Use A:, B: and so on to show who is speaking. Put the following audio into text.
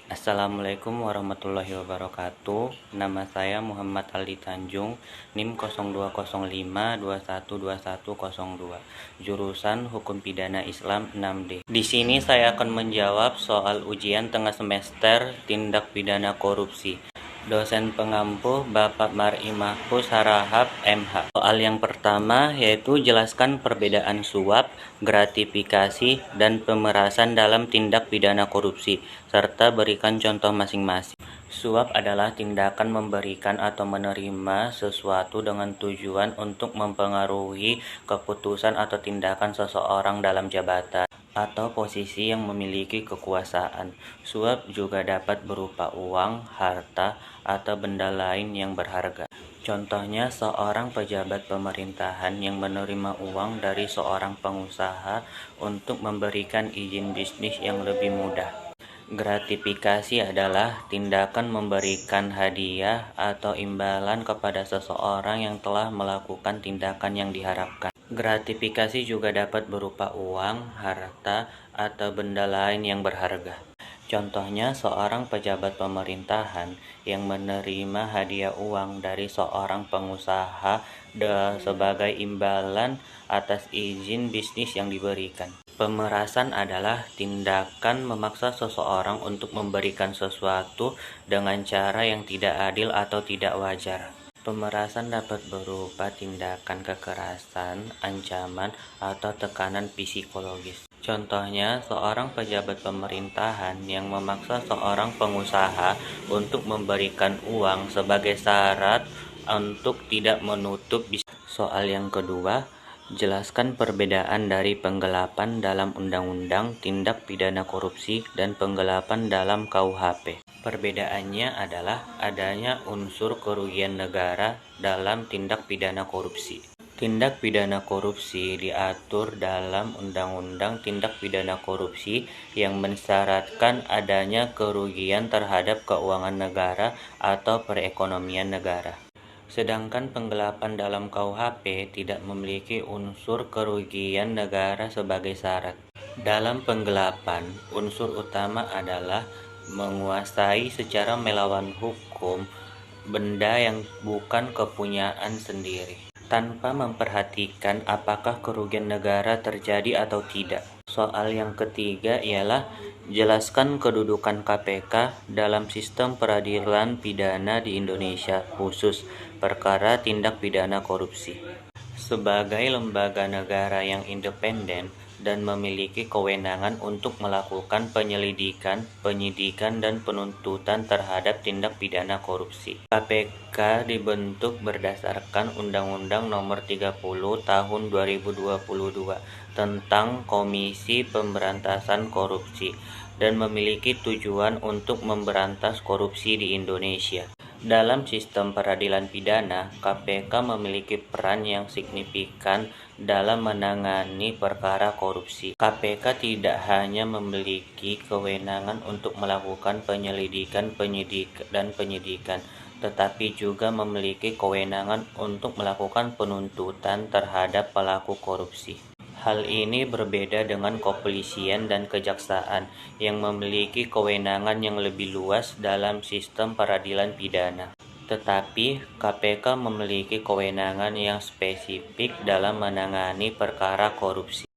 A: Assalamualaikum warahmatullahi wabarakatuh. Nama saya Muhammad Aldi Tanjung, NIM 0205212102, jurusan Hukum Pidana Islam 6D. Di sini saya akan menjawab soal ujian tengah semester Tindak Pidana Korupsi. Dosen pengampu Bapak Mar'i Mahfuz Harahap, MH. Soal yang pertama yaitu jelaskan perbedaan suap, gratifikasi, dan pemerasan dalam tindak pidana korupsi, serta berikan contoh masing-masing. Suap adalah tindakan memberikan atau menerima sesuatu dengan tujuan untuk mempengaruhi keputusan atau tindakan seseorang dalam jabatan atau posisi yang memiliki kekuasaan. Suap juga dapat berupa uang, harta, atau benda lain yang berharga. Contohnya, seorang pejabat pemerintahan yang menerima uang dari seorang pengusaha untuk memberikan izin bisnis yang lebih mudah. Gratifikasi adalah tindakan memberikan hadiah atau imbalan kepada seseorang yang telah melakukan tindakan yang diharapkan. Gratifikasi juga dapat berupa uang, harta, atau benda lain yang berharga. Contohnya, seorang pejabat pemerintahan yang menerima hadiah uang dari seorang pengusaha sebagai imbalan atas izin bisnis yang diberikan. Pemerasan adalah tindakan memaksa seseorang untuk memberikan sesuatu dengan cara yang tidak adil atau tidak wajar. Pemerasan dapat berupa tindakan kekerasan, ancaman, atau tekanan psikologis. Contohnya, seorang pejabat pemerintahan yang memaksa seorang pengusaha untuk memberikan uang sebagai syarat untuk tidak menutup bisnis. Soal yang kedua, jelaskan perbedaan dari penggelapan dalam Undang-Undang Tindak Pidana Korupsi dan penggelapan dalam KUHP. Perbedaannya adalah adanya unsur kerugian negara dalam tindak pidana korupsi. Tindak pidana korupsi diatur dalam Undang-Undang Tindak Pidana Korupsi yang mensyaratkan adanya kerugian terhadap keuangan negara atau perekonomian negara. Sedangkan penggelapan dalam KUHP tidak memiliki unsur kerugian negara sebagai syarat. Dalam penggelapan, unsur utama adalah menguasai secara melawan hukum benda yang bukan kepunyaan sendiri, tanpa memperhatikan apakah kerugian negara terjadi atau tidak. Soal yang ketiga ialah jelaskan kedudukan KPK dalam sistem peradilan pidana di Indonesia, khusus perkara tindak pidana korupsi. Sebagai lembaga negara yang independen dan memiliki kewenangan untuk melakukan penyelidikan, penyidikan, dan penuntutan terhadap tindak pidana korupsi. KPK dibentuk berdasarkan Undang-Undang Nomor 30 Tahun 2022 tentang Komisi Pemberantasan Korupsi dan memiliki tujuan untuk memberantas korupsi di Indonesia. Dalam sistem peradilan pidana, KPK memiliki peran yang signifikan dalam menangani perkara korupsi. KPK tidak hanya memiliki kewenangan untuk melakukan penyelidikan, penyidikan, tetapi juga memiliki kewenangan untuk melakukan penuntutan terhadap pelaku korupsi. Hal ini berbeda dengan kepolisian dan kejaksaan yang memiliki kewenangan yang lebih luas dalam sistem peradilan pidana. Tetapi KPK memiliki kewenangan yang spesifik dalam menangani perkara korupsi.